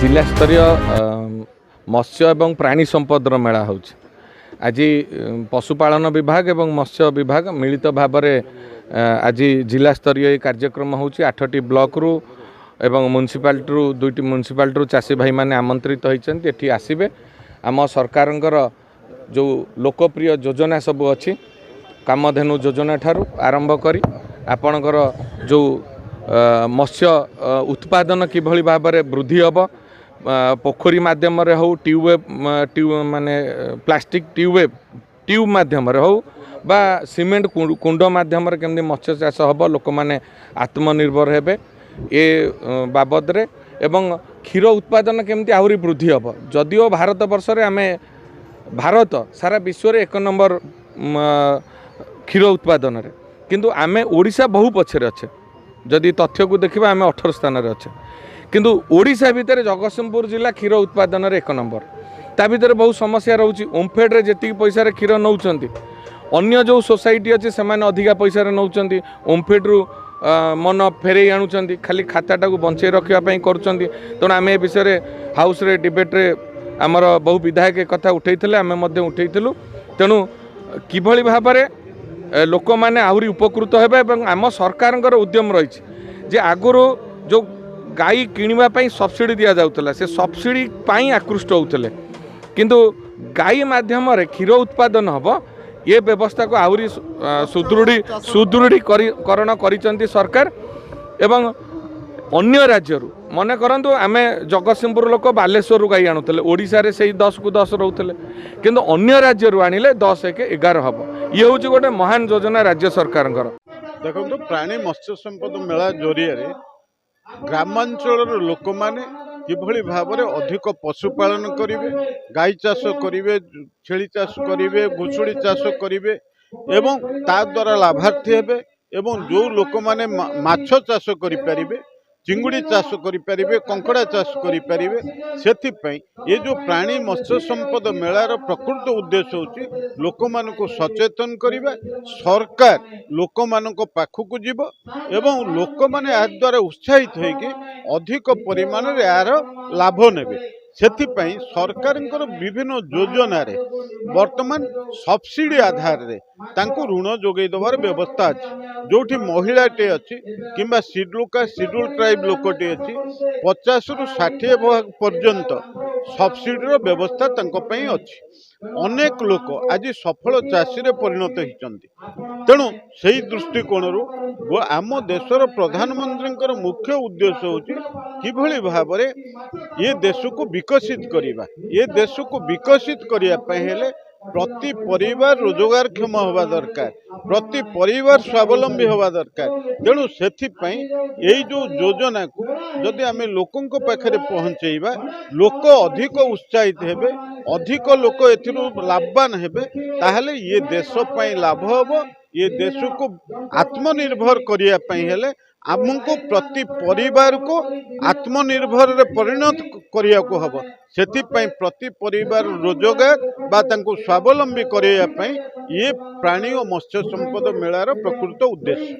जिला स्तरीय मत्स्य एवं प्राणी संपदर मेला हो आज पशुपालन विभाग एवं मत्स्य विभाग मिलित भाव आज जिला स्तरीय कार्यक्रम हो 8टी ब्लॉक रु एवं म्युनिसिपालिटी रु 2टी म्युनिसिपालिटी चाषी भाई माने आमंत्रित होइछन्ति एठी आसीबे आम सरकारंकर जो लोकप्रिय योजना सब अच्छी कामधेनु योजना ठारू आरंभ करी आपणकर जो मत्स्य उत्पादन किभली भाव में वृद्धि हम पोखरी मध्यम हो ट्यूब माने प्लास्टिक ट्यूब मध्यम हो बा सीमेंट कुंड मध्यम केमती मत्स्य चाष हम लोक मैंने आत्मनिर्भर हेबे ए बाबद रे एवं क्षीर उत्पादन केमती आहरी वृद्धि हम जदिओ भारत वर्ष रे आमे भारत सारा विश्व रे 1 नंबर क्षीर उत्पादन रे किंतु आमे ओडिशा बहु पछरे अच्छे जदि तथ्य को देखा आम 18 स्थान अच्छे किंतु ओडिशा भितर जगतसिंहपुर जिला क्षीर उत्पादन रे 1 नंबर ता भितर बहुत समस्या रोचे ओमफेड रे जेतिक पैसा रे क्षीर नौचंती अन्य जो सोसाइटी अच्छे से अधिका पैसा रे नौचंती ओमफेड रु मन फेरे आणुचंती खाली खाताटा को बंचे रखापी करुँच तेणु आम ए विषय हाउस रे डिबेट रे आमर बहु विधायक कथा उठेइथिले आमे मध्य उठेइथिलु तेणु किभली भाव में लोक मैंने आहरी उपकृत हेबे एवं आम सरकार उद्यम रही जे आगुरी जो गाई किणवाई सब्सिडी दि जाऊला से सब्सिडी पाई आकृष्ट होते किंतु गाई माध्यम क्षीर उत्पादन हम ये व्यवस्था को आहरी सुदृढ़ीकरण कर सरकार एवं अन्य राज्य मन करंतु आमे जगतसिंहपुर लोक बालेश्वर गाई आणुले ओडिशा रे से 10 को 10 रोते किंतु अन्य राज्य आनिले 10 1 11 हम ये हूँ गोटे महान योजना राज्य सरकार देखो प्राणी मत्स्य संपद मेला जरिया ग्रामांचल लोक मैंने किभली भाव में अधिक पशुपालन करेंगे गाई चाष करेंगे छेली चाष करेंगे घुषुड़ी चाष करेंगे एवं ता द्वारा लाभार्थी हेबे एवं जो लोक मैंने माछ चाष करें चिंगुड़ी चाष करें कंकड़ा चाष करें से ये जो प्राणी मत्स्य संपद मेलार प्रकृत उद्देश्य होची लोक मान को सचेतन करवा सरकार लोक मान पाखक जीव एवं लोक मैंने या द्वारा उत्साहित होगी अधिक परिमाण रे यार लाभ नेबे सेथिपाई सरकार विभिन्न योजना रे वर्तमान सब्सिडी आधार रे तांको ऋण जोगै देवार व्यवस्था अच्छी जोठी महिलाटे अच्छी किंबा शिड्यूल ट्राइब लोकटे अच्छी 50 रु 60 भाग पर्यंत सब्सिडी व्यवस्था तांको पई अच्छी अनेक लोक आज सफल चाषी रे परिणत होइचंती तेणु सही दृष्टिकोण आम देशर प्रधानमंत्री मुख्य उद्देश्य होची किभली भाव में ये देश को विकसित करिबा ये देश को विकसित करिया प्रति परिवार रोजगारक्षम होगा दरकार प्रति परिवार स्वावलंबी होगा दरकार तेणु से जो योजना को जदि आम लोकों पाखे पहुँचेबा लोक अधिक उत्साहित हेबे अधिक लोक एथिरु लाभवान हेबे ताहले ये देश पई लाभ होबो ये देश को आत्मनिर्भर करिया पई हेले आमको प्रति परिवार को आत्मनिर्भर रे परिणत करिया को हबो सेथिपाई प्रति परिवार रोजगार बा तांको स्वावलंबी करिया पई ये प्राणी और मत्स्य संपद मेलार प्रकृत उद्देश्य।